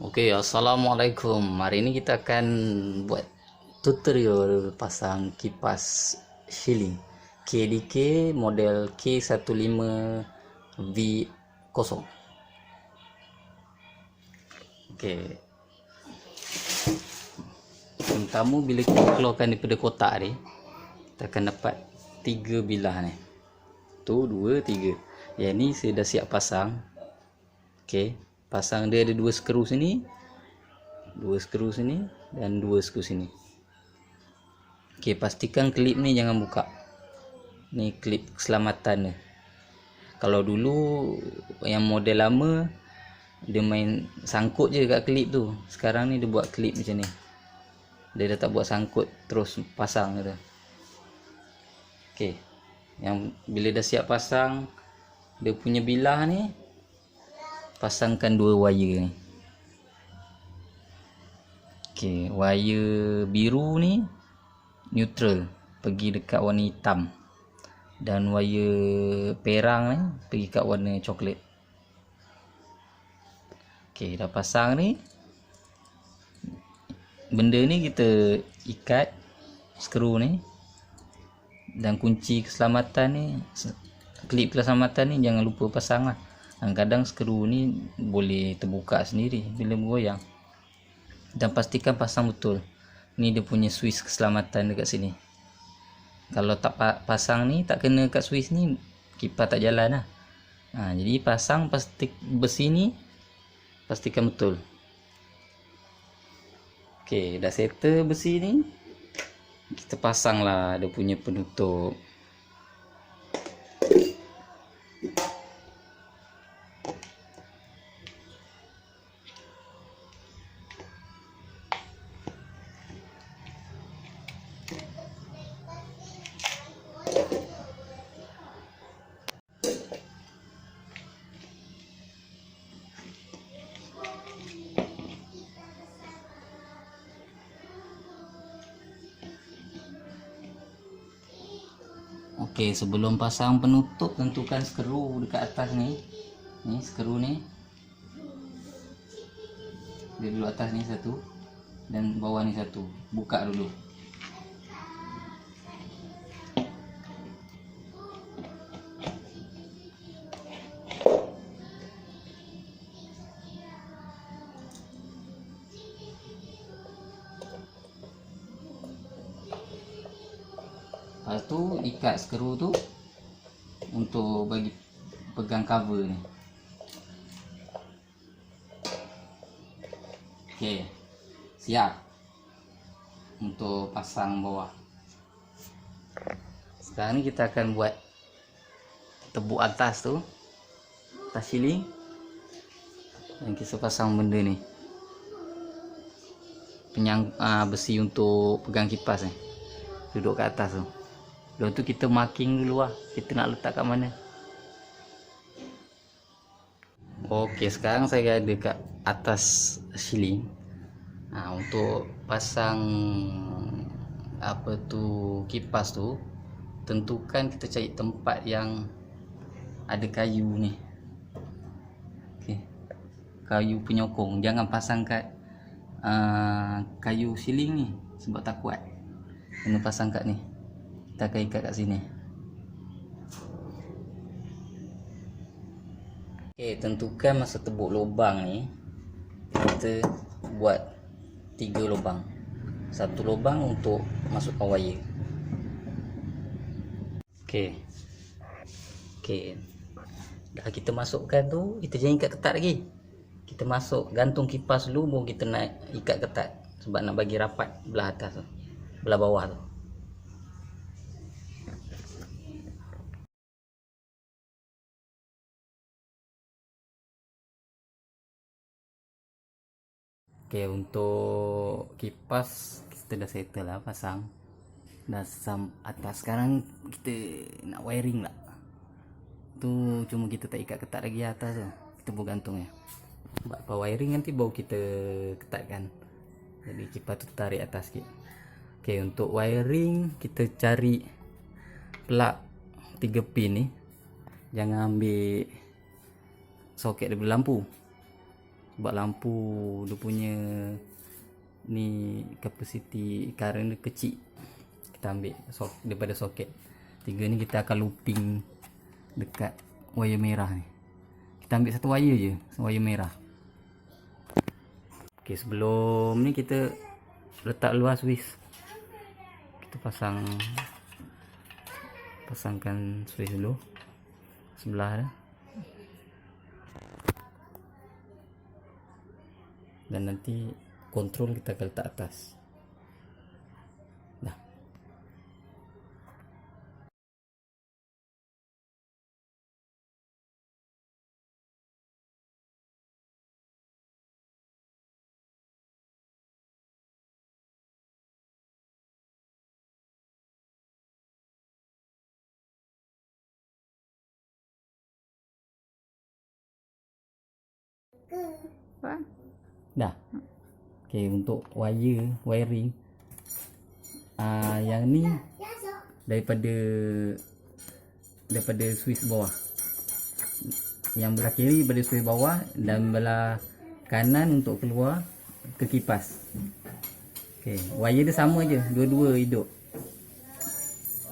Oke, assalamualaikum. Hari ini kita akan buat tutorial pasang kipas ceiling KDK model K15V0. Oke, pertama bila kita keluarkan daripada kotak ni, kita akan dapat 3 bilah ni. Tu 2 3. Yang ni saya dah siap pasang. Okey, pasang dia ada 2 skru sini, 2 skru sini dan 2 skru sini. Okey, pastikan klip ni jangan buka. Ni klip keselamatan dia. Kalau dulu yang model lama dia main sangkut je kat klip tu. Sekarang ni dia buat klip macam ni. Dia dah tak buat sangkut, terus pasang gitu. Okey. Yang bila dah siap pasang, dia punya bilah ni pasangkan 2 wire ni. Okey, wire biru ni neutral, pergi dekat warna hitam. Dan wire perang ni pergi kat warna coklat. Okey, dah pasang ni. Benda ni kita ikat skru ni. Dan kunci keselamatan ni, klip keselamatan ni jangan lupa pasang lah. Kadang-kadang skru ni boleh terbuka sendiri bila bergoyang. Dan pastikan pasang betul. Ni dia punya switch keselamatan dekat sini. Kalau tak pasang ni, tak kena kat switch ni, kipas tak jalan lah. Jadi pasang besi ni, pastikan betul. Okey, dah settle besi ni, kita pasang lah dia punya penutup. Okey, sebelum pasang penutup, tentukan skru dekat atas ni. Ni skru ni. Dia dulu atas ni satu dan bawah ni satu. Buka dulu. Lepas tu ikat skru tu untuk bagi pegang cover ni. Okey, siap untuk pasang bawah. Sekarang ni kita akan buat tebuk atas tu, atas ceiling. Dan kita pasang benda ni, besi untuk pegang kipas ni, duduk kat atas tu. Lepas tu kita marking dulu lah, kita nak letak kat mana. Okey, sekarang saya ada kat atas ceiling. Untuk pasang kipas tu, tentukan kita cari tempat yang ada kayu ni. Okey, kayu penyokong. Jangan pasang kat kayu ceiling ni sebab tak kuat. Kena pasang kat ni. Kita akan ikat kat sini. Okey, tentukan masa tebuk lubang ni, kita buat 3 lubang. 1 lubang untuk masukkan wire. Okey. Dah kita masukkan tu, kita jangan ikat ketat lagi. Kita masuk gantung kipas dulu, baru kita nak ikat ketat sebab nak bagi rapat belah atas tu, belah bawah tu. Okey, untuk kipas kita dah settle lah pasang. Dah atas. Sekarang kita nak wiring lah. Tu cuma kita tak ikat ketat lagi atas tu. Kita boleh gantung ya. Sebab apa wiring nanti baru kita ketatkan. Jadi kipas tu tarik atas sikit. Okey, untuk wiring kita cari plug 3 pin ni. Jangan ambil soket daripada lampu. sebab lampu dia punya ni capacity current dia kecil. Kita ambil daripada soket 3 ni, kita akan looping dekat wire merah ni. Kita ambil satu wire je, wire merah. Okey, sebelum ni kita letak luar switch. Kita pasangkan switch dulu sebelah dah. Dan nanti kontrol kita akan letak atas. Dah. Dah. Okey, untuk wiring yang ni daripada switch bawah. Yang belah kiri daripada switch bawah dan belah kanan untuk keluar ke kipas. Okey, wire dia sama je, dua-dua hidup.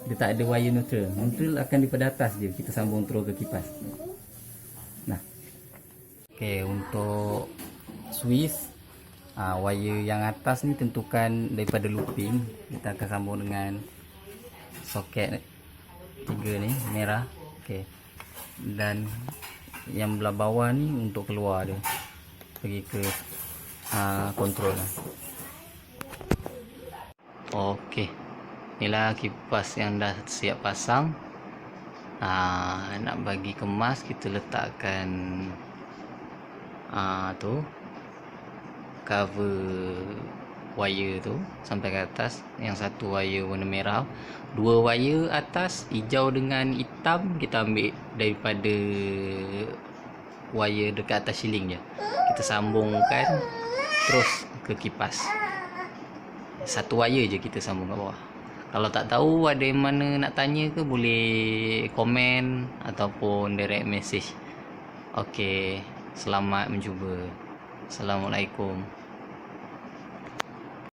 Dia tak ada wire neutral. Neutral akan daripada atas je kita sambung terus ke kipas. Nah. Okey, untuk switch wire yang atas ni tentukan daripada looping. Kita akan sambung dengan soket 3 ni merah. Okey, dan yang belah bawah ni untuk keluar dia pergi ke kontrol. Okey, inilah kipas yang dah siap pasang. Nak bagi kemas, kita letakkan tu cover wire tu sampai ke atas. Yang satu wire warna merah, 2 wire atas hijau dengan hitam kita ambil daripada wire dekat atas ceiling je. Kita sambungkan terus ke kipas. Satu wire je kita sambung kat bawah. Kalau tak tahu ada yang mana nak tanya ke, boleh komen ataupun direct message. Okey, selamat mencuba. Assalamualaikum.